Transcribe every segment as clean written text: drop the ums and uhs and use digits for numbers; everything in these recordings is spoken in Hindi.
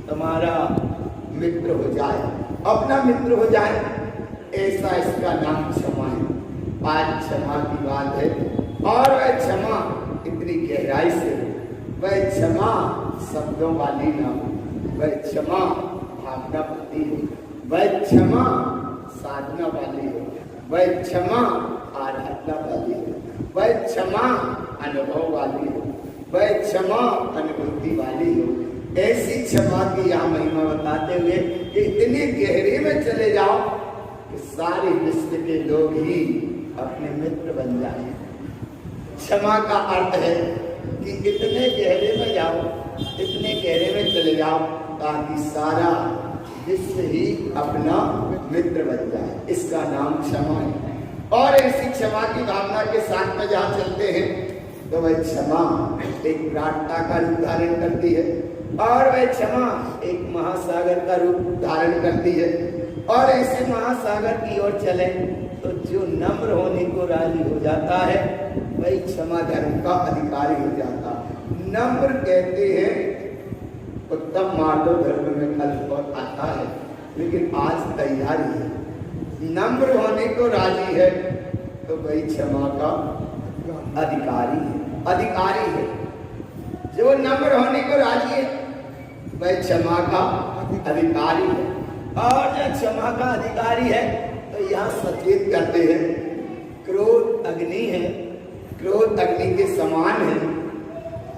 तुम्हारा मित्र हो जाए, अपना मित्र हो जाए, ऐसा इसका नाम क्षमा है। आज क्षमा की बात है और वह क्षमा इतनी गहराई से, वह क्षमा शब्दों वाली ना हो, वह क्षमा भावना वाली हो, वह क्षमा साधना वाली हो, वह क्षमा आराधना वाली हो, वह क्षमा अनुभव वाली हो, वह क्षमा अनुभूति वाली हो। ऐसी क्षमा की यहाँ महिमा बताते हुए कि इतनी गहरी में चले जाओ कि सारे विश्व के लोग ही अपने मित्र बन जाए। क्षमा का अर्थ है कि इतने गहरे में जाओ, इतने गहरे में चले जाओ ताकि सारा विश्व ही अपना मित्र बन जाए। इसका नाम क्षमा है। और ऐसी क्षमा की भावना के साथ में जहाँ चलते हैं तो वह क्षमा एक प्रार्थना का रूप धारण करती है और वह क्षमा एक महासागर का रूप धारण करती है। और ऐसे महासागर की ओर चले तो जो नम्र होने को राजी हो जाता है वही क्षमा धर्म का अधिकारी हो जाता है। नम्र कहते हैं उत्तम मार्गो धर्म में कल आता है, लेकिन आज तैयारी है। नम्र होने को राजी है तो वही क्षमा का अधिकारी है, अधिकारी है। जो नम्र होने को राजी है वह क्षमा का अधिकारी है। और जब क्षमा का अधिकारी है तो यहाँ सचेत करते हैं क्रोध अग्नि है, क्रोध अग्नि के समान है,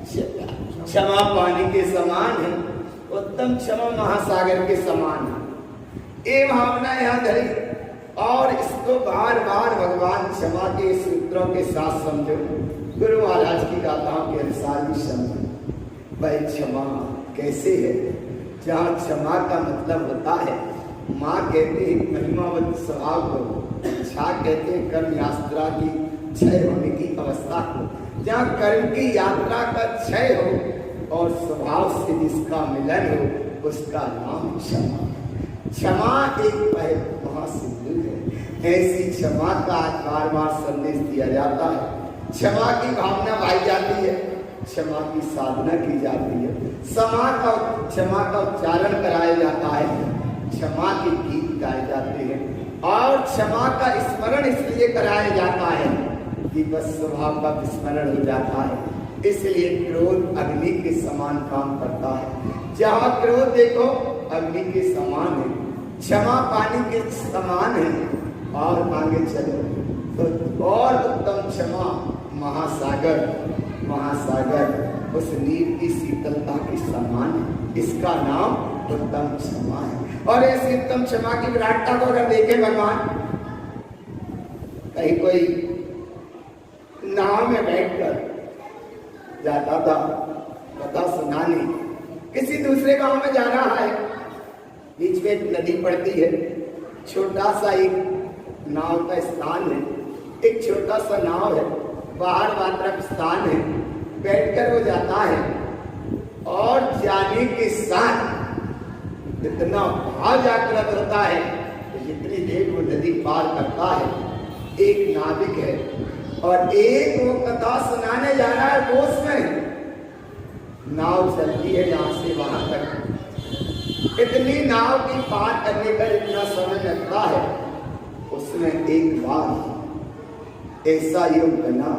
क्षमा पानी के समान है, उत्तम क्षमा महासागर के समान है। ये भावना यहाँ धरी और इसको बार बार भगवान क्षमा के सूत्रों के साथ समझो, गुरु महाराज की गाथाओं के अनुसार भी समझो। वह क्षमा कैसे है, जहाँ क्षमा का मतलब होता है, माँ कहते हैं महिमावत स्वभाव को, छा कहते हैं कर्म यात्रा की क्षय होने की अवस्था को। जहाँ कर्म की यात्रा का क्षय हो और स्वभाव से जिसका मिलन हो उसका नाम क्षमा। क्षमा एक महासिद्धि है। ऐसी क्षमा का बार बार संदेश दिया जाता है। क्षमा की भावना भाई जाती है, क्षमा की साधना की जाती है, क्षमा का उच्चारण कराया जाता है, क्षमा के गीत गाए जाते हैं और क्षमा का स्मरण इसलिए कराया जाता है कि बस स्वभाव का विस्मरण हो जाता है। इसलिए क्रोध अग्नि के समान काम करता है। जहाँ क्रोध देखो अग्नि के समान है, क्षमा पानी के समान है। और आगे चलो तो और उत्तम क्षमा महासागर, महासागर उस नीर की शीतलता के समान है। इसका नाम उत्तम क्षमा है। और इस उत्तम क्षमा की विराटता को अगर देखें भगवान, कहीं कोई नाव में बैठकर जाता था कथा सुनाने, किसी दूसरे गांव में जा रहा है, बीच में एक नदी पड़ती है, छोटा सा एक नाव का स्थान है, एक छोटा सा नाव है, बाहर मात्र स्थान है, बैठकर वो जाता है और जाने के साथ इतना भाव जागृत होता है कि जितनी देर वो नदी पार करता है, एक नाविक है और एक वो कथा सुनाने जा रहा है, वो उसमें नाव चलती है यहाँ से वहां तक। इतनी नाव की पार करने का इतना समय लगता है, उसमें एक बार ऐसा योग बना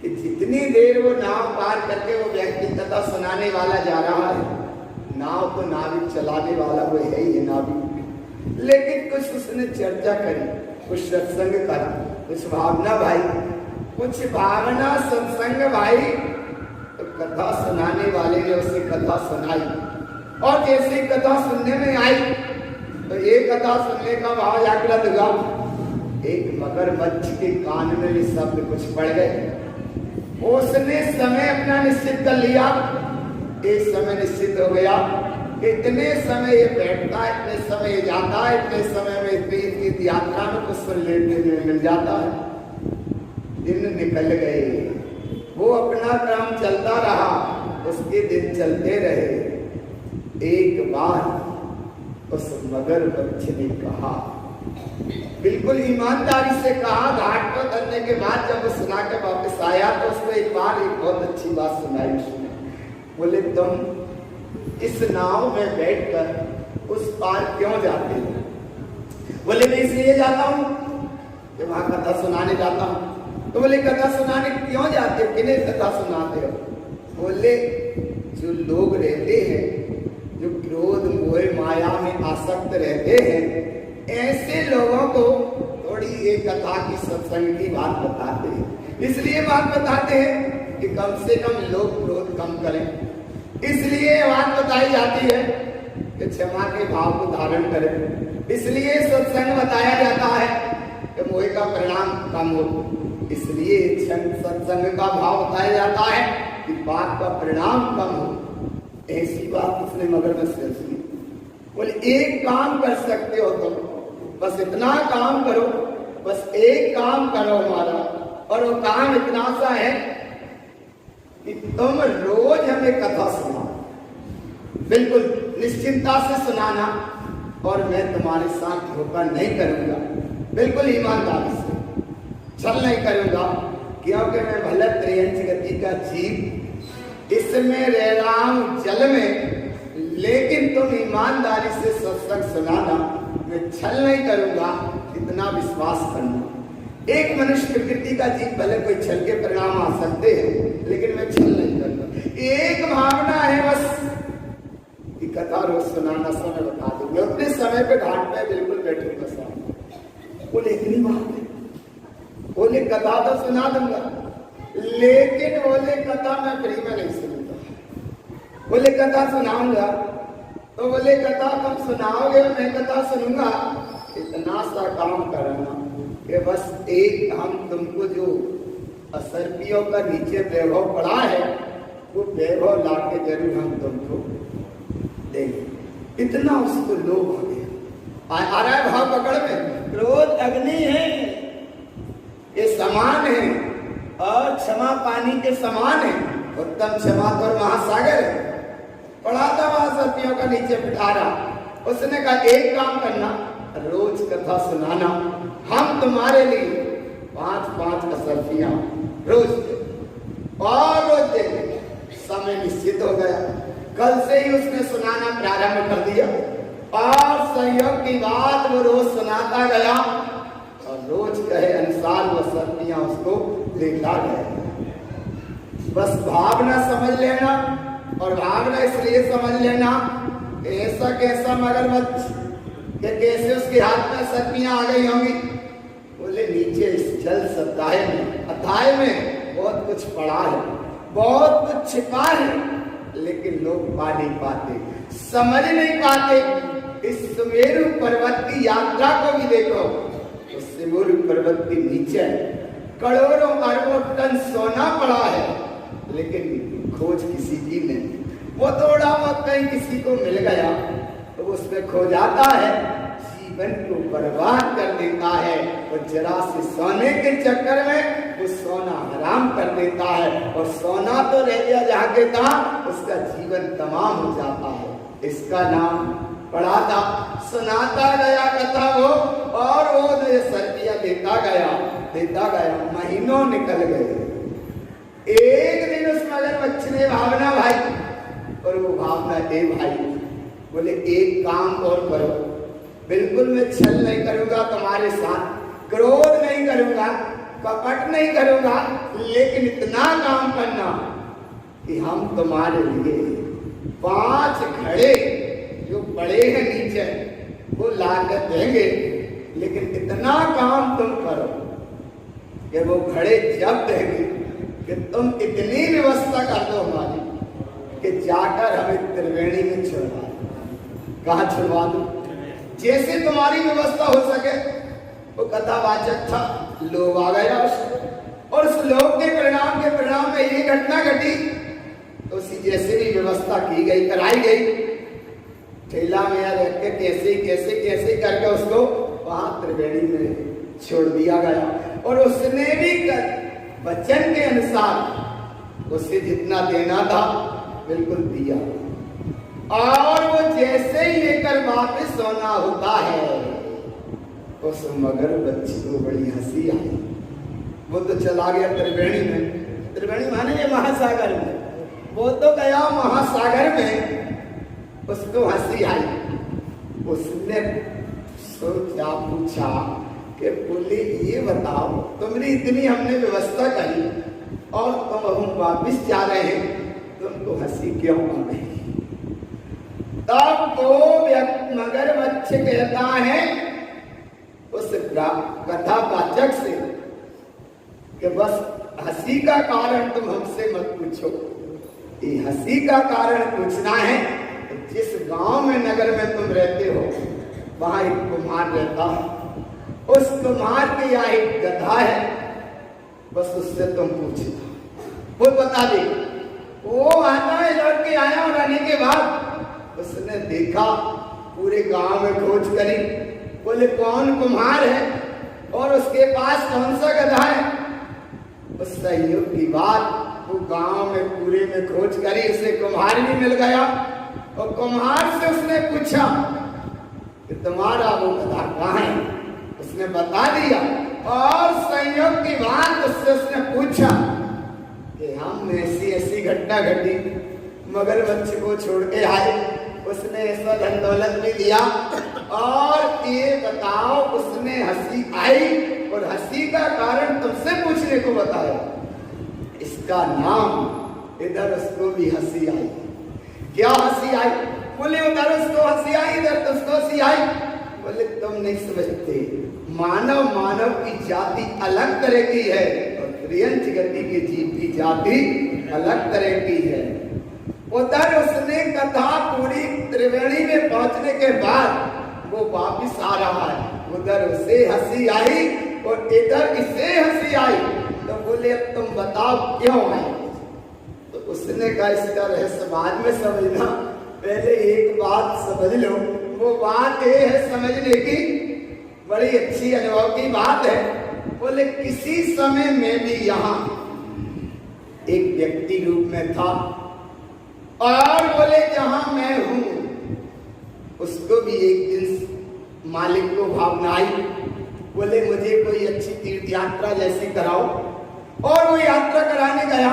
कि जितनी देर वो नाव पार करके वो व्यक्ति कथा सुनाने वाला जा रहा है, नाव तो नाविक चलाने वाला वो है ही नाविक, लेकिन कुछ उसने चर्चा करी, कुछ सत्संग करा, कुछ भावना भाई, कुछ भावना सत्संग भाई, तो कथा सुनाने वाले ने उसे कथा सुनाई। और जैसे कथा सुनने में आई तो ये कथा सुनने का भाव जागृत हुआ, एक मगरमच्छ के कान में ये शब्द कुछ पड़ गए। उसने समय अपना निश्चित कर लिया, एक समय निश्चित हो गया, इतने समय ये बैठता है, इतने समय ये जाता है, इतने समय में इतनी यात्रा में कुछ लेने मिल जाता है। दिन निकल गए, वो अपना काम चलता रहा, उसके दिन चलते रहे। एक बार उस मगरमच्छ ने कहा, बिल्कुल ईमानदारी से कहा, घाट पर उतरने के बाद जब वो सुना के वापस आया तो उसको एक बार एक बहुत अच्छी बात सुनाई उसने। बोले तुम इस नाव में बैठकर उस पार क्यों जाते हो? बोले मैं इसलिए जाता हूँ कि वहां कथा सुनाने जाता हूँ। तो बोले कथा सुनाने क्यों जाते हो, किन्हें कथा सुनाते हो? बोले जो लोग रहते हैं, जो क्रोध मोह माया में आसक्त रहते हैं, ऐसे लोगों को थोड़ी ये कथा की सत्संग की बात बताते हैं। इसलिए बात बताते हैं कि कम से कम लोग क्रोध कम करें। इसलिए बात बताई जाती है कि क्षमा के भाव को धारण करें। इसलिए सत्संग बताया जाता है कि मोह का परिणाम कम हो। इसलिए सत्संग का भाव बताया जाता है कि पाप का परिणाम कम हो। ऐसी बात उसने मगरमच्छ से सुनी। बोले एक काम कर सकते हो तुम, बस इतना काम करो, बस एक काम करो हमारा, और वो काम इतना सा है कि तुम रोज हमें कथा सुनाओ, बिल्कुल निश्चिंता से सुनाना, और मैं तुम्हारे साथ धोखा नहीं करूंगा, बिल्कुल ईमानदारी से छल नहीं करूंगा, क्योंकि मैं भले त्रियंच गति का जीव इसमें रह रहा हूं जल में, लेकिन तुम ईमानदारी से सत्संग सुनाना, मैं छल नहीं करूंगा, इतना विश्वास करना। एक मनुष्य प्रकृति का जीव भले कोई छल के परिणाम आ सकते हैं, लेकिन मैं छल नहीं करूंगा। एक भावना है बस कि कथा रोज सुनाना, समय बता दूंगा, उतने समय पे घाट पे बिल्कुल बैठूंगा साथ। बोले इतनी बात है? बोले कथा तो सुना दूंगा, लेकिन बोले कथा मैं फ्री में नहीं सुनूंगा। बोले कथा सुनाऊंगा, तो बोले कथा तुम सुनाओगे, मैं कथा सुनूंगा, इतना सा काम करना कि बस एक हम तुमको जो असरपियों का नीचे वैभव पड़ा है, वो वैभव ला के जरूर हम तुमको देंगे। इतना उसको लोभ हो गया। आ रहा है भाव पकड़ में, क्रोध अग्नि है, ये समान है, और क्षमा पानी के समान है। उत्तम क्षमा तो महासागर है। पड़ा था वहां सर्पियों का नीचे पिटारा। उसने कहा एक काम करना, रोज कथा सुनाना, हम तुम्हारे लिए 5-5 असरफियां रोज दे, और रोज देंगे। समय निश्चित हो गया। कल से ही उसने सुनाना प्रारंभ कर दिया, और संयोग की बात वो रोज सुनाता गया, और रोज कहे अनुसार वो सर्पियां उसको देखा गया। बस भावना समझ लेना, और भावना इसलिए समझ लेना ऐसा कैसा मगरमच्छ कि कैसे उसके हाथ में सर्पियां आ गई होंगी। बोले नीचे इस जल सत्ताए में, अथाय में बहुत कुछ पड़ा है, बहुत कुछ छिपा है, लेकिन लोग पा नहीं पाते, समझ नहीं पाते। इस सुमेरु पर्वत की यात्रा को भी देखो, उस सुमेरु पर्वत के नीचे करोड़ों अरबों टन सोना पड़ा है, लेकिन खोज किसी की नहीं। वो थोड़ा बहुत कहीं किसी को मिल गया तो उसमें खो जाता है, जीवन को बर्बाद कर देता है। और जरा से सोने के चक्कर में वो सोना हराम कर देता है, और सोना तो रह गया जहाँ के था, उसका जीवन तमाम हो जाता है। इसका नाम पढ़ा था, सुनाता गया कथा वो, और वो सर्पियां देता गया, महीनों निकल गए। एक दिन उस मगरमच्छ ने भावना भाई, और वो भावना दे भाई, बोले एक काम और करो, बिल्कुल मैं छल नहीं करूंगा तुम्हारे साथ, क्रोध नहीं करूंगा, कपट नहीं करूंगा, लेकिन इतना काम करना कि हम तुम्हारे लिए 5 घड़े जो बड़े हैं नीचे वो लाकर देंगे, लेकिन इतना काम तुम करो कि वो घड़े जब देंगे कि तुम इतनी व्यवस्था कर दो हमारी कि जाकर हमें त्रिवेणी में छुड़वा दो। कहाँ छुड़वा दो? जैसे तुम्हारी व्यवस्था हो सके। वो कथावाचक था, लोभ आ गया उसको, और उस लोभ के परिणाम में ये घटना घटी, तो उसी जैसे भी व्यवस्था की गई, कराई गई, ठेला में रख के कैसे करके उसको वहां त्रिवेणी में छोड़ दिया गया। और उसने भी वचन के अनुसार उसे जितना देना था बिल्कुल दिया, और वो जैसे ही लेकर वापस सोना होता है, उस मगरमच्छ को बड़ी हंसी आई। वो तो चला गया त्रिवेणी में, त्रिवेणी माने ये महासागर में, वो तो गया महासागर में, उसको हंसी आई। उसने सोचा, पूछा कि बोले ये बताओ, तुमने इतनी हमने व्यवस्था करी और तुम हम वापिस जा रहे हैं, तुमको हंसी क्यों आ गई? तब वो मगरमच्छ कहता है उस कथावाचक से कि बस हंसी का कारण तुम हमसे मत पूछो, ये हंसी का कारण पूछना है। जिस गांव में, नगर में तुम रहते हो, वहां एक कुम्हार रहता है, उस कुम्हार के यहाँ एक गधा है, बस उससे तुम पूछना, वो बता दे। वो आता है, लौट के आया और आने के बाद उसने देखा, पूरे गांव में खोज करी, बोले कौन कुम्हार है और उसके पास कौन सा गधा है। उस सहयोग की बात वो गांव में पूरे में खोज करी, उसे कुम्हार भी मिल गया और कुम्हार से उसने पूछा कि तुम्हारा वो गधा कहाँ है। उसने बता दिया और संयोग की बात उससे उसने पूछा कि हम ऐसी ऐसी घटना घटी, मगरमच्छ को छोड़ के आए, उसने ऐसा धन दौलत भी दिया और ये बताओ उसने हंसी आई और हंसी का कारण तुमसे पूछने को बताया। इसका नाम, इधर उसको भी हंसी आई। क्या हंसी आई? बोले उधर उसको हंसी आई, इधर उसको हंसी आई। बोले तुम नहीं समझते, मानव की जाति अलग तरह की है और त्रियंच गति की जीव की जाति अलग तरह की है। उधर उसने कथा पूरी त्रिवेणी में पहुंचने के बाद वो वापिस आ रहा है, उधर उसे हंसी आई और इधर इसे हंसी आई। तो बोले अब तुम बताओ क्यों आई? तो उसने कहा इसका रहस्य बाद में समझना, पहले एक बात समझ लो। वो बात ये है समझने की, बड़ी अच्छी अनुभव की बात है। बोले किसी समय में भी यहाँ एक व्यक्ति रूप में था और बोले जहां मैं हूं उसको भी एक दिन मालिक को भावना आई, बोले मुझे कोई अच्छी तीर्थ यात्रा जैसी कराओ। और वो यात्रा कराने गया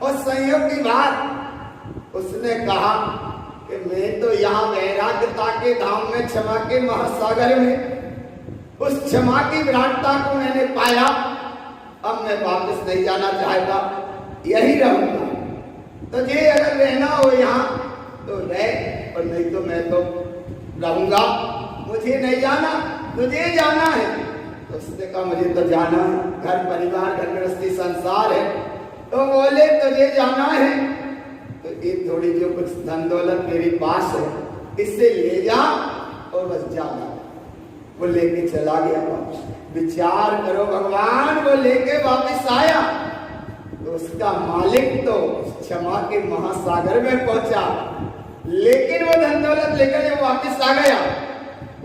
और संयोग की बात उसने कहा कि मैं तो यहाँ वैराग्यता के धाम में, क्षमा के महासागर में, उस क्षमा की विराटता को मैंने पाया, अब मैं वापस नहीं जाना चाहता, यही रहूंगा। तो ये अगर रहना हो यहाँ तो रह, और नहीं तो मैं तो रहूंगा, मुझे नहीं जाना, तुझे जाना है। तो उसने कहा मुझे तो जाना है, घर परिवार घर गृहस्थी संसार है। तो बोले तुझे जाना है तो ये थोड़ी जो कुछ धन दौलत मेरे पास है इससे ले जा और बस जाना। वो लेके चला गया वापस। विचार करो भगवान, वो लेके वापस आया तो उसका मालिक तो क्षमा के महासागर में पहुंचा, लेकिन वो धन दौलत लेकर जब वापस आ गया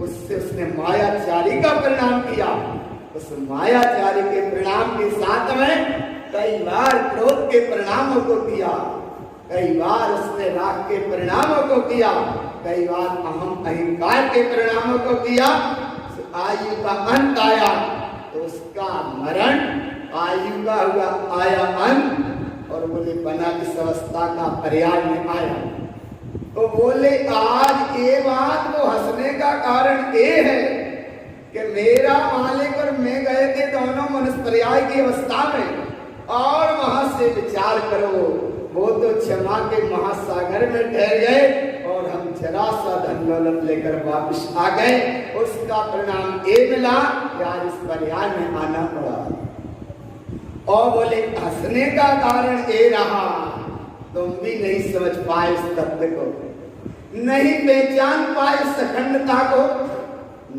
उससे उसने मायाचारी का परिणाम किया। उस मायाचारी के परिणाम के साथ में कई बार क्रोध के परिणामों को किया, कई बार उसने राग के परिणामों को किया, कई बार अहम अहंकार के परिणामों को किया। आयु का अंत आया तो उसका मरण आयु का हुआ, आया अंत, और बोले बना इस अवस्था का पर्याय में आया। तो बोले आज ये बात वो हंसने का कारण ये है कि मेरा मालिक और मैं गए थे दोनों मनुष्य पर्याय की अवस्था में, और वहां से विचार करो वो तो क्षमा के महासागर में ठहर गए और हम जरा सा धन दौलत लेकर वापस आ गए। उसका परिणाम ये मिला कि आज इस पर्याय में आना पड़ा। और बोले हंसने का कारण ये रहा, तुम भी नहीं समझ पाए इस तत्व को, नहीं पहचान पाए इस अखंडता को,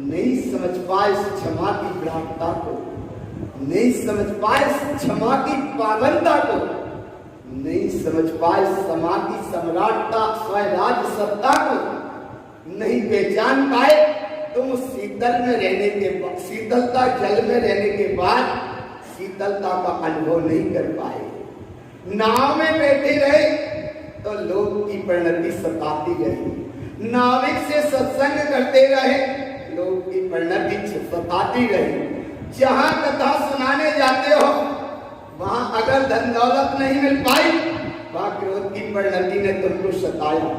नहीं समझ पाए इस क्षमा की विराटता को, नहीं समझ पाए इस क्षमा की पावनता को, नहीं समझ पाए समा की सम्राटता स्वराज सत्ता को, नहीं पहचान पाए। तुम शीतल में रहने के बाद, शीतलता जल में रहने के बाद शीतलता का अनुभव नहीं कर पाए। नाव में बैठे रहे तो लोग की परिणति सताती रही, नाविक से सत्संग करते रहे, लोग की परिणति सताती रही। जहां कथा सुनाने जाते हो वहां अगर धन दौलत नहीं मिल पाई, वहां क्रोध की परिणति ने तुमको सताया।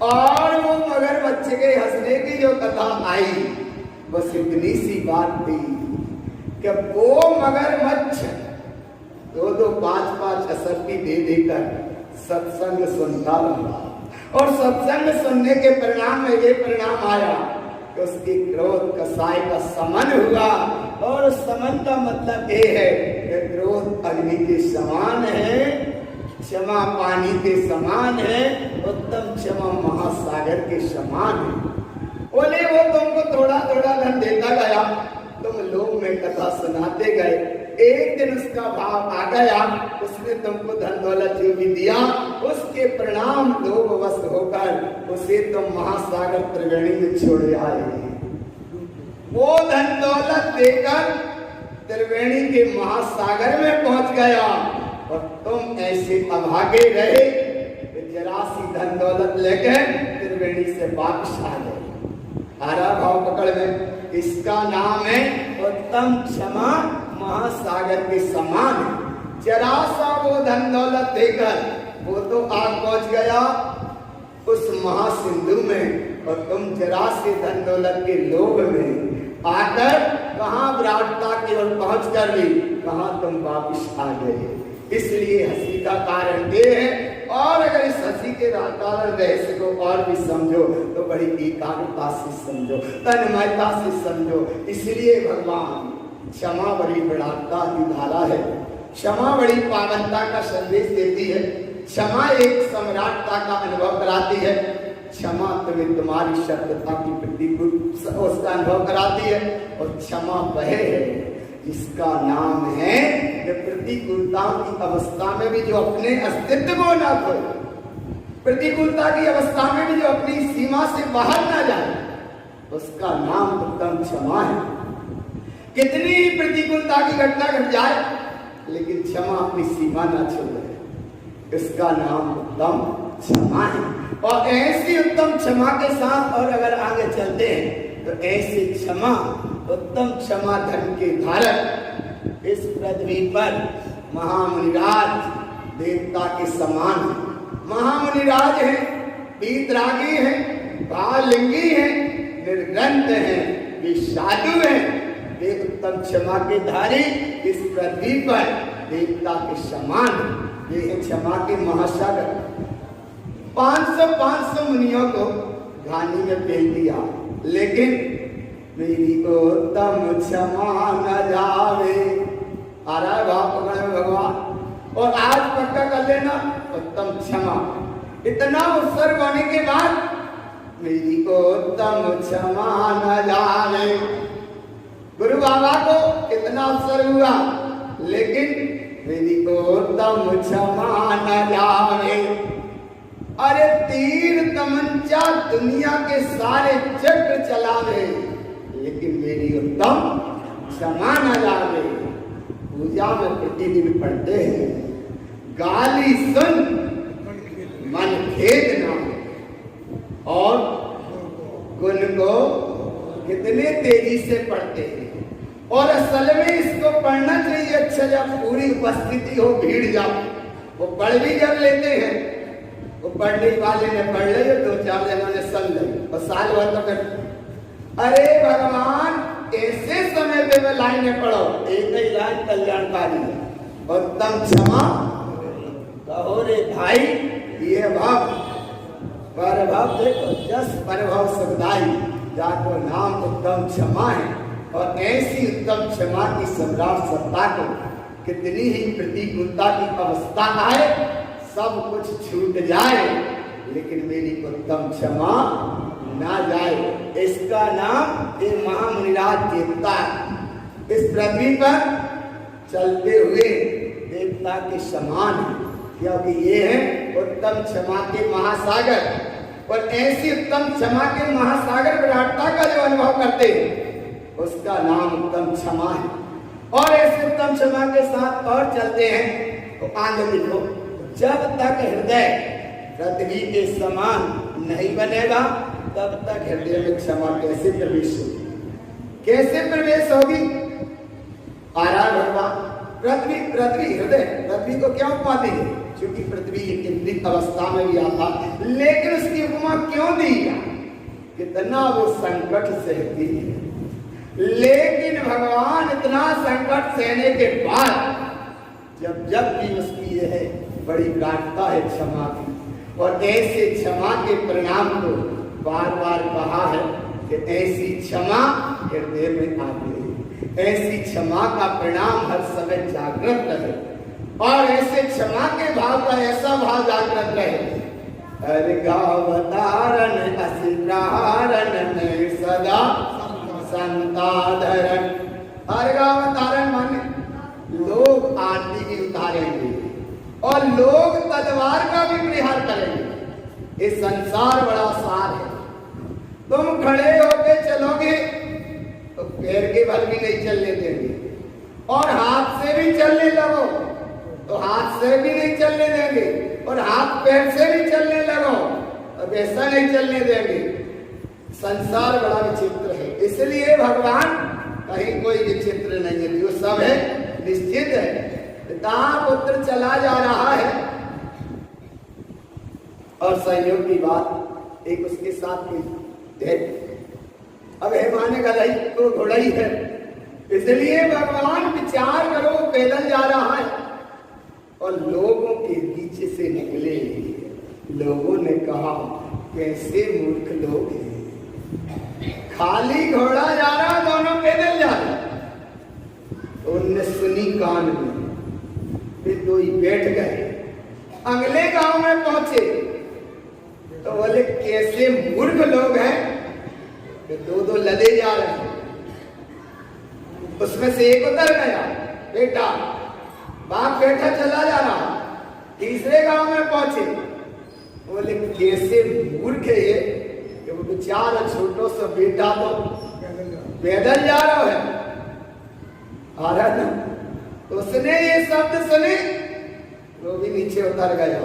और वो मगरमच्छ के हंसने की जो कथा आई, बस इतनी सी बात थी कि वो मगरमच्छ 2-2, 5-5 असरती दे देकर सत्संग सुनता रहा, और सत्संग सुनने के परिणाम में ये परिणाम आया कि उसके क्रोध कसाय का समन हुआ। और उस समन का मतलब ये है कि क्रोध अग्नि के समान है, क्षमा पानी के समान है, उत्तम क्षमा महासागर के समान है। बोले वो तुमको थोड़ा थोड़ा धन देता गया, तुम लोग में कथा सुनाते गए, एक दिन उसका भाव आ गया, उसने तुमको धन दौलत जो भी दिया, उसके परिणाम लोभवश होकर उसे तुम महासागर त्रिवेणी में छोड़ आए। वो धन दौलत देकर त्रिवेणी के महासागर में पहुंच गया, और तुम ऐसे अभागे रहे कि जरा सी धन दौलत लेकर त्रिवेणी से वापस आ गए। हरा भाव पकड़ में, इसका नाम है उत्तम क्षमा महासागर के समान। जरा सा वो धन दौलत देकर वो तो आग पहुंच गया उस महासिंधु में, और तुम जरा से धन दौलत के लोभ में आकर कहां विराटता की ओर पहुंच कर ली, कहां तुम वापिस आ गए। इसलिए हंसी का कारण ये है। और अगर इस हंसी के कारण रहस्य को और भी समझो तो बड़ी एकाग्रता से समझो, तन्मयता से समझो। इसलिए भगवान क्षमा बड़ी विराटता की धारा है, क्षमा बड़ी पावनता का संदेश देती है, क्षमा एक सम्राटता का अनुभव कराती है, क्षमा तुम्हें तुम्हारी शब्दता की प्रतिकूल उसका अनुभव कराती है, और क्षमा वह है जिसका नाम है कि प्रतिकूलता की अवस्था में भी जो अपने अस्तित्व को ना खोए, प्रतिकूलता की अवस्था में भी जो अपनी सीमा से बाहर ना जाए, उसका नाम उत्तम क्षमा है। कितनी ही प्रतिकूलता की घटना घट जाए, लेकिन क्षमा अपनी सीमा ना छोड़े, इसका नाम उत्तम क्षमा है। और ऐसी उत्तम क्षमा के साथ और अगर आगे चलते हैं तो ऐसी क्षमा, उत्तम क्षमा धर्म के धारक इस पृथ्वी पर महामुनिराज देवता के समान है। महामुनिराज हैं, वीतरागी हैं, भावलिंगी हैं, निर्ग्रंथ हैं, वे साधु हैं, वे उत्तम क्षमा के धारी इस पृथ्वी पर देवता के समान, वे क्षमा के महासागर। 500 मुनियों को घानी में भेज दिया, लेकिन मेरी उत्तम क्षमा न जावे। आ रहा है भाव पकड़ में भगवान। और आज पक्का कर लेना उत्तम क्षमा। इतना उत्सर्ग होने के बाद मेरी उत्तम क्षमा न जावे। गुरु बाबा को इतना उत्सर्ग हुआ, लेकिन मेरी उत्तम क्षमा न जावे। अरे तीर तमंचा दुनिया के सारे चक्र चलावे, लेकिन मेरी उत्तम क्षमा न जावे। पूजा में प्रतिदिन पढ़ते हैं, गाली सुन मन खेद ना, और गुण को कितने तेजी से पढ़ते हैं। और असल में इसको पढ़ना चाहिए अच्छा जब पूरी उपस्थिति हो, भीड़ जाओ। वो पढ़ भी जब लेते हैं, वो पढ़ने वाले ने पढ़ लिया, 2-4 जनों ने सुन लिया, और साल भर तो कर। अरे भगवान, ऐसे समय पे मैं लाइनें पढ़ो, एक ही लाइन कल्याणकारी है, उत्तम क्षमा कहो रे भाई। ये भाव पर भाव देखो, जस पर भाव सुखदाई, जाको नाम उत्तम क्षमा है। और ऐसी उत्तम क्षमा की सम्राट सत्ता को कितनी ही प्रतिकूलता की अवस्था आए, सब कुछ छूट जाए, लेकिन मेरी उत्तम क्षमा ना जाए। इसका नाम ये महामुनिराज देवता इस पृथ्वी पर चलते हुए देवता के समान है, क्योंकि ये है उत्तम क्षमा के महासागर। और ऐसी उत्तम क्षमा के महासागर विराटता का जो अनुभव करते हैं, उसका नाम उत्तम क्षमा है। और ऐसे उत्तम क्षमा के साथ और चलते हैं तो आगे लिखो, जब तक हृदय पृथ्वी के समान नहीं बनेगा, तब तक हृदय में क्षमा कैसे प्रवेश होगी? कैसे प्रवेश होगी? आरा भगवान पृथ्वी हृदय, पृथ्वी को क्या उपमा दी है? क्योंकि पृथ्वी इंद्रित अवस्था में भी आता, लेकिन उसकी उपमा क्यों दी है? कितना वो संकट सहती है, लेकिन भगवान इतना संकट सहने के बाद जब भी उसकी यह है बड़ी प्रार्थना है क्षमा की, और ऐसे क्षमा के परिणाम को बार बार कहा है कि ऐसी क्षमा हृदय में आती है, ऐसी क्षमा का परिणाम हर समय जागृत रहे, और ऐसे क्षमा के भाव का ऐसा भाव जागृत रहे, अर्घावतारण असिप्रहारण में सदा संताधरण। अर्घावतारण माने लोग आरती भी उतारेंगे और लोग तलवार का भी प्रहार करेंगे। ये संसार बड़ा सार है, तुम खड़े होके चलोगे तो पैर के बल भी नहीं चलने देंगे, और हाथ से भी चलने लगो तो हाथ से भी नहीं चलने देंगे, और हाथ पैर से भी चलने लगो अब ऐसा नहीं चलने देंगे। संसार बड़ा विचित्र है, इसलिए भगवान कहीं कोई विचित्र नहीं है, जो सब है निश्चित है। पिता पुत्र चला जा रहा है, और संयोग की बात एक उसके साथ हुई है, अब है माने गलाई तो घोड़ा ही है, इसलिए भगवान विचार करो पैदल जा रहा है और लोगों के बीच से निकले। लोगों ने कहा कैसे मूर्ख लोग हैं, खाली घोड़ा जा रहा, दोनों पैदल जा रहे। तो उनने सुनी कान में, फिर दो ही बैठ गए। अगले गांव में पहुंचे तो बोले कैसे मूर्ख लोग हैं, दो दो लदे जा रहे हैं। उसमें से एक उतर गया बेटा, बाप बेटा चला जा रहा। तीसरे गांव में पहुंचे, बोले कैसे मूर्ख है ये, वो बेचारा छोटो सा बेटा तो पैदल जा रहा है आ रहा ना। तो उसने ये शब्द सुने, वो भी नीचे उतर गया,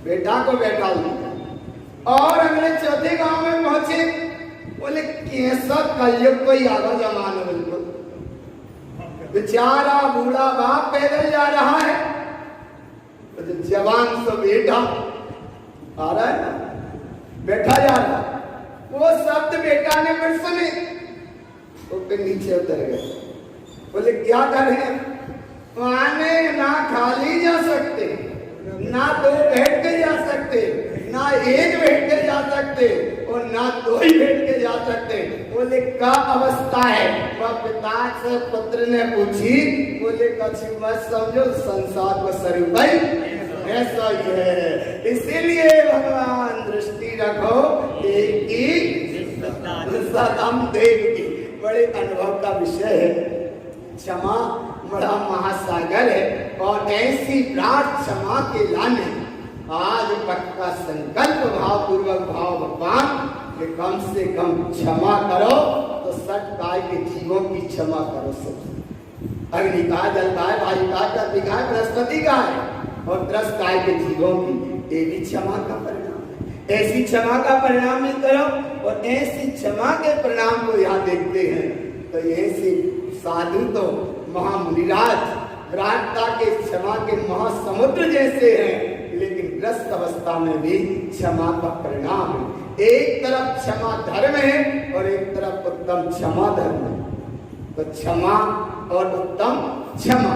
बेटा को बैठा लिया। और अगले चौथे गांव में पहुंचे, बोले कैसा कलयुग कोई आधा जमाना, बिल्कुल बेचारा बूढ़ा बाप पैदल जा रहा है, तो जवान सा बेटा आ रहा है ना, बैठा जा रहा। वो शब्द बेटा ने फिर सुने, तो फिर नीचे उतर गए। बोले क्या करें, माने ना खाली जा सकते, ना दो बैठ के जा सकते, ना एक बैठ के जा सकते, और ना दो ही बैठ के जा सकते। बोले क्या अवस्था है? वह पिता से पुत्र ने पूछी। बोले कछु मत समझो, संसार को स्वरूप ऐसा ही है, इसीलिए भगवान दृष्टि रखो एक ही सतम देव की। बड़े अनुभव का विषय है, क्षमा बड़ा महासागर है, और ऐसी प्रार्थ क्षमा के लाने आज पक्का संकल्प भाव पूर्वक भाव भगवान कि कम से कम क्षमा करो, तो सट काय के जीवों की क्षमा करो। सब अग्नि का, जल का, वायु का, पृथ्वी का, बृहस्पति का है, और 10 काय के जीवों की, ये भी क्षमा का परिणाम है। ऐसी क्षमा का परिणाम भी करो, और ऐसी क्षमा के परिणाम को यहाँ देखते हैं तो ऐसे साधु तो महामुनिराज विराटता के क्षमा के महासमुद्र जैसे हैं, लेकिन ग्रस्त अवस्था में भी क्षमा का परिणाम है। एक तरफ क्षमा धर्म है और एक तरफ उत्तम क्षमा धर्म है। तो क्षमा और उत्तम क्षमा,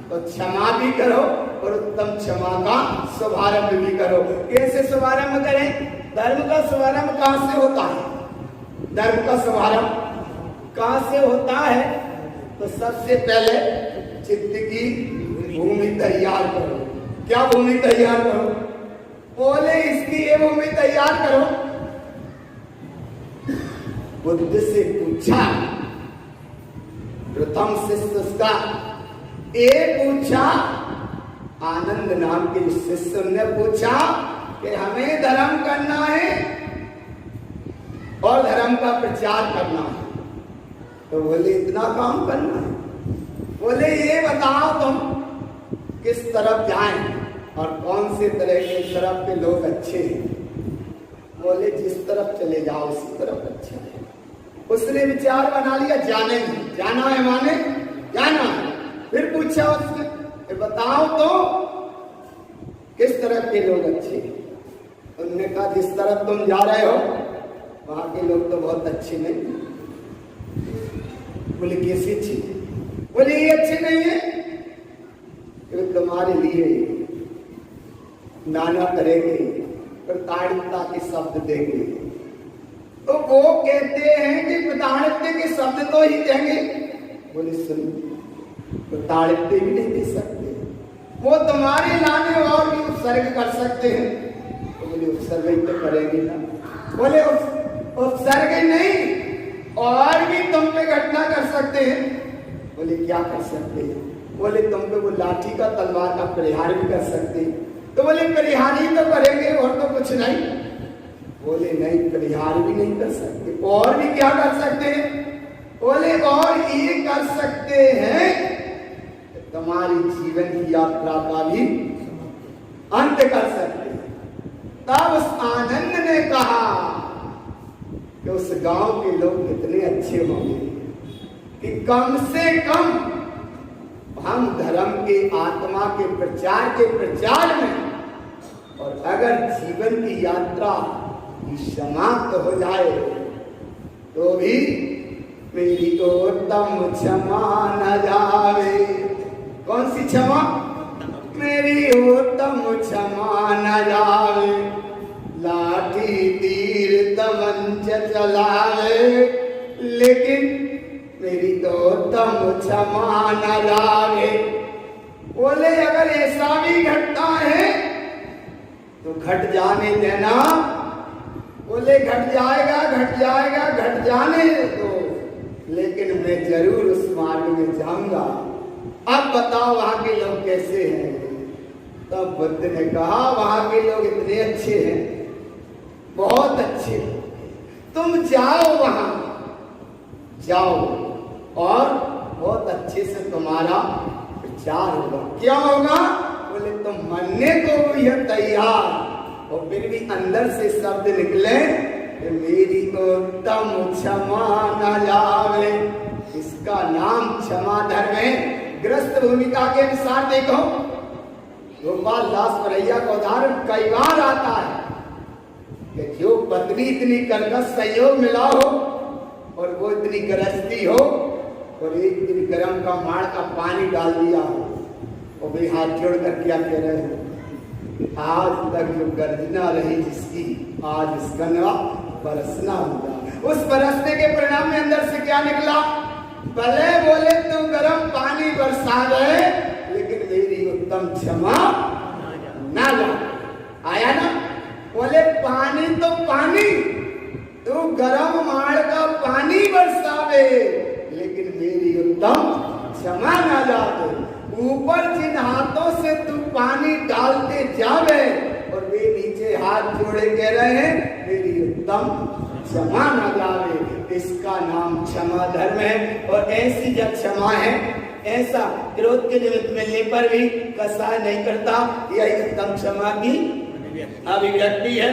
तो क्षमा भी करो और उत्तम क्षमा का शुभारंभ भी करो। कैसे शुभारंभ करें? धर्म का शुभारंभ कहां से होता है? धर्म का शुभारंभ कहां से होता है? तो सबसे पहले चित्त की भूमि तैयार करो। क्या भूमि तैयार करो? बोले इसकी ये भूमि तैयार करो। बुद्ध से पूछा, प्रथम शिष्य उसका पूछा, आनंद नाम के शिष्य ने पूछा कि हमें धर्म करना है और धर्म का प्रचार करना है। तो बोले इतना काम करना है? बोले ये बताओ तुम किस तरफ जाएं और कौन से तरह के तरफ के लोग अच्छे हैं। बोले जिस तरफ चले जाओ उसी तरफ अच्छा है। उसने विचार बना लिया, जाने जाना है माने जाना है। फिर पूछा उसने, बताओ तो किस तरह के लोग अच्छे? उन्होंने कहा जिस तरफ तुम जा रहे हो वहां के लोग तो बहुत अच्छे नहीं। बोले कैसे अच्छे? बोले ये अच्छे नहीं है कि तुम्हारे लिए नाना करेंगे, प्रताड़ितता के शब्द देंगे। तो वो कहते हैं कि प्रताड़ित के शब्द तो ही देंगे। बोले सुन, प्रताड़ित भी नहीं दे सकते, वो तुम्हारे लाने और भी उत्सर्ग कर सकते हैं। तो बोले उत्सर्ग ही तो करेंगे ना। बोले उत्सर्ग नहीं और भी तुम पे घटना कर सकते हैं। बोले क्या कर सकते हैं? बोले तुम पे वो लाठी का तलवार का परिहार भी कर सकते हैं। तो बोले परिहार ही तो करेंगे और तो कुछ नहीं। बोले नहीं, परिहार भी नहीं कर सकते, और भी क्या कर सकते हैं? बोले और ये कर सकते हैं तुम्हारी जीवन की यात्रा का भी अंत कर सकते हैं। तब उस आनंद ने कहा कि उस गांव के लोग कितने अच्छे होंगे कि कम से कम हम धर्म के आत्मा के प्रचार में, और अगर जीवन की यात्रा समाप्त हो जाए तो भी मेरी उत्तम क्षमा न जावे। कौन सी क्षमा? मेरी उत्तम क्षमा न जावे। लाठी तीर तमंच चलावे, लेकिन मेरी तो उत्तम क्षमा न जावे। बोले अगर ऐसा भी घटता है तो घट जाने देना। बोले घट जाने दो, लेकिन मैं जरूर उस मार्ग में जाऊंगा। अब बताओ वहां के लोग कैसे हैं? तब बुद्ध ने कहा वहां के लोग इतने अच्छे हैं, बहुत अच्छे। तुम जाओ वहां, जाओ और बहुत अच्छे से तुम्हारा प्रचार होगा। क्या होगा? बोले तुम मरने को भी है तैयार, और फिर भी अंदर से शब्द निकले कि मेरी उत्तम क्षमा न जावे। इसका नाम क्षमा धर्म है। ग्रस्त भूमिका के अनुसार देखो, गोपाल दास परैया का उदाहरण कई बार आता है कि जो पत्नी इतनी कर्कश संयोग मिला हो और वो इतनी गरजती हो और एक दिन गर्म का माड़ का पानी डाल दिया हो, और भी हाथ जोड़कर क्या कह रहे हैं? आज तक जो गर्जना रही जिसकी, आज इसका नवा बरसना होगा। उस बरसने के परिणाम में अंदर से क्या निकला? भले बोले तू गर्म पानी बरसा गए, लेकिन मेरी उत्तम क्षमा ना ला। आया ना? बोले पानी तो पानी, तू गर्म माड़ का पानी बरसावे, लेकिन मेरी उत्तम क्षमा ना जावे। ऊपर जिन हाथों से तू पानी डालते जावे और वे नीचे हाथ जोड़े कह रहे हैं मेरी उत्तम क्षमा न जावे, इसका नाम क्षमा धर्म है। और ऐसी जब क्षमा है, ऐसा क्रोध के निमित्त मिलने पर भी कसाय नहीं करता, यही उत्तम क्षमा की अभिव्यक्ति है।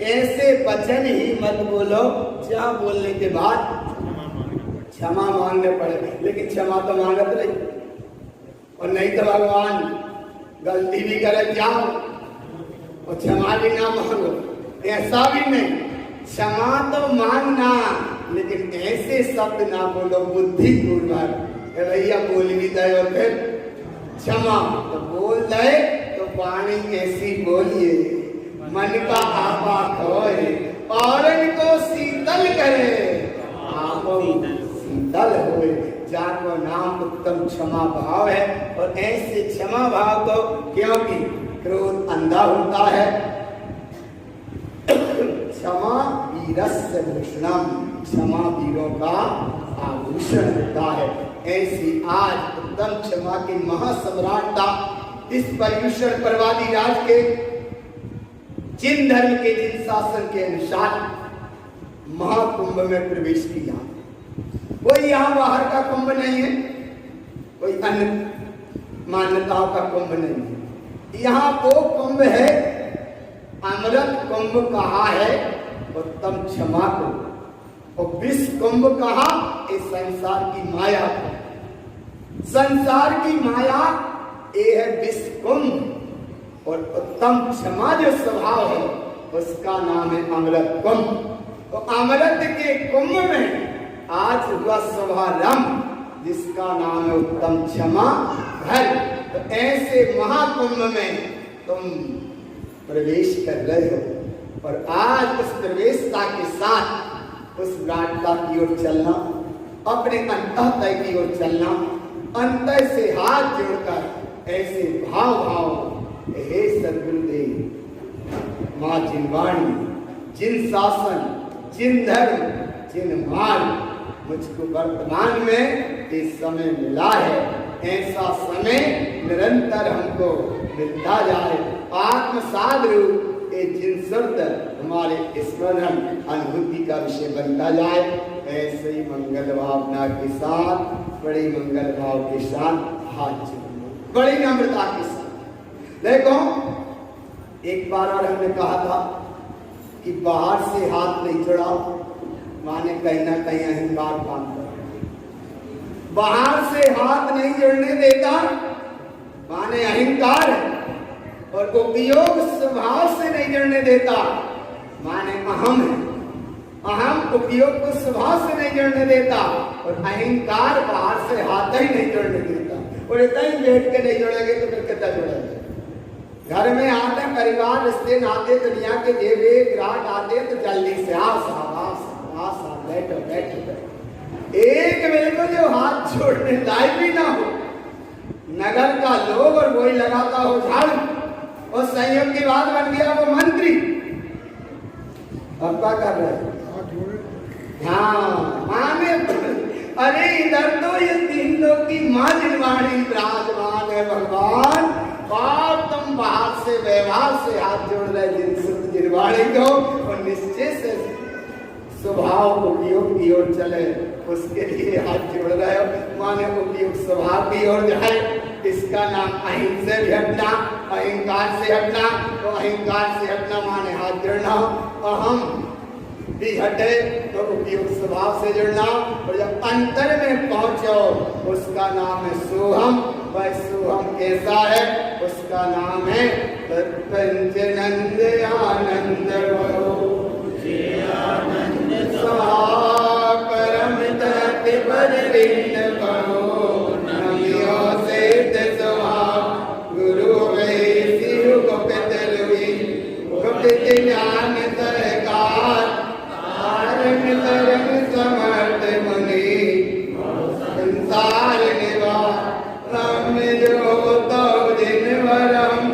ऐसे वचन ही मत बोलो जहाँ बोलने के बाद क्षमा मांगने पड़े, लेकिन क्षमा तो मांगत नहीं। और नहीं तो भगवान गलती भी करे जाओ और क्षमा भी ना मांगो, ऐसा भी नहीं। क्षमा तो मांगना, लेकिन ऐसे शब्द ना बोलो बुद्धिपूर्वक। भैया बोल भी दे और फिर क्षमा तो बोल दे तो वाणी ऐसी बोलिए, मन का आपा खोए और इनको शीतल करे, आप शीतल होए। जाको नाम उत्तम क्षमा भाव है। और ऐसे क्षमा भाव को, क्योंकि क्रोध अंधा होता है, क्षमा वीरस्य भूषणम, क्षमा वीरों का आभूषण होता है। ऐसी आज उत्तम क्षमा की महासम्राटता इस पर्युषण परवादी राज के जिन धर्म के जिन शासन के अनुसार महाकुंभ में प्रवेश किया। कोई यहाँ बाहर का कुंभ नहीं है, कोई अन्य मान्यताओं का कुंभ नहीं है। यहाँ वो कुंभ है, अमृत कुंभ कहा है उत्तम क्षमा को, और विष कुंभ कहा इस संसार की माया को। संसार की माया ये है विष कुंभ, और उत्तम क्षमा जो स्वभाव है उसका नाम है अमृत कुंभ। तो अमृत के कुंभ में आज हुआ शुभारंभ जिसका नाम है उत्तम क्षमा घर। तो ऐसे महाकुंभ में तुम प्रवेश कर रहे हो और आज उस प्रवेशता के साथ उस विराटता की ओर चलना, अपने अंतःतय की ओर चलना, अंतर से हाथ जोड़कर ऐसे भाव हे सद्गुरुदेव माँ जिनवाणी, जिन शासन, जिन धर्म, जिन मार्ग मुझको वर्तमान में इस समय मिला है, ऐसा समय निरंतर हमको मिलता जाए। आत्मसाद रूप ये जिन शब्द हमारे स्मरण अनुभूति का विषय बनता जाए, ऐसे ही मंगल भावना के साथ, बड़ी मंगल भाव के साथ हाथ जोड़ो, बड़ी नम्रता के साथ। देखो एक बार और हमने कहा था कि बाहर से हाथ नहीं जोड़ाओ, माने कहीं ना कहीं अहंकार काम कर। बाहर से हाथ नहीं जोड़ने देता माने अहंकार है, और उपयोग स्वभाव से नहीं जोड़ने देता माने अहम है। अहम उपयोग को स्वभाव से नहीं जोड़ने देता और अहंकार बाहर से हाथ ही नहीं जोड़ने देता। और इतना ही बैठ के नहीं जोड़ेंगे तो फिर कितना जोड़ेंगे? घर में आते परिवार रिश्ते नाते दुनिया के देवे ग्राहक आते तो जल्दी से बैठो बैठो बैठो। एक बिल्कुल जो हाथ जोड़ने लायक भी ना हो, नगर का लोग और वही लगाता हो झाड़ू, और संयोग की बात बन गया वो मंत्री। अब क्या कर रहे हैं? हाँ माने अरे इधर तो ये तीन लोग की माँ जिनवाणी विराजमान है भगवान, और तुम बाहर से व्यवहार से हाथ जोड़ रहे जिन जिनवाणी को, और निश्चय से स्वभाव उपयोग की ओर चले उसके लिए हाथ जोड़ रहे हो। माने उपयोग स्वभाव की ओर जाए, इसका नाम अहिंसा से भी हटना, अहंकार से हटना। तो अहंकार से हटना माने हाथ जोड़ना, अहम भी हटे तो उपयोग स्वभाव से जुड़ना। और जब अंतर में पहुंचो उसका नाम है सोहम। वह सोहम कैसा है? उसका नाम है पंचनंद आनंद परम तत्व परविंद करो नमियो सेठ स्वभाव गुरु वैसी गुप्त लुई गुप्त ज्ञान सरकार तारण तरंग समर्थ मुनि संसार निवास हम जो तो दिन वरम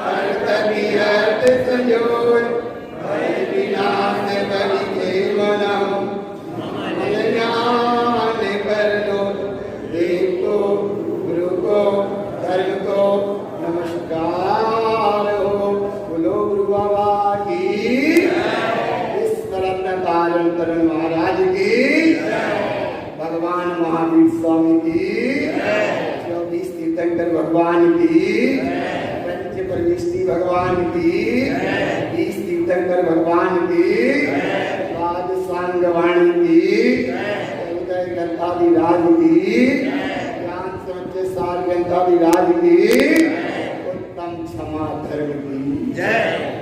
अर्थ की अर्थ संजोर भय विनाश बलि जीवनम ज्ञान कर लो देव को गुरु को धर्म को नमस्कार हो। बोलो गुरु बाबा की, इस तरह तारण तरण महाराज की, भगवान महावीर स्वामी की, 24 तीर्थंकर भगवान की, पंच परमेष्टि भगवान की, 20 तीर्थंकर भगवान की, राज सांगवाणी की, उदय ग्रंथादिराज की, ज्ञान समझ सार ग्रंथादिराज की, उत्तम क्षमा धर्म की जय।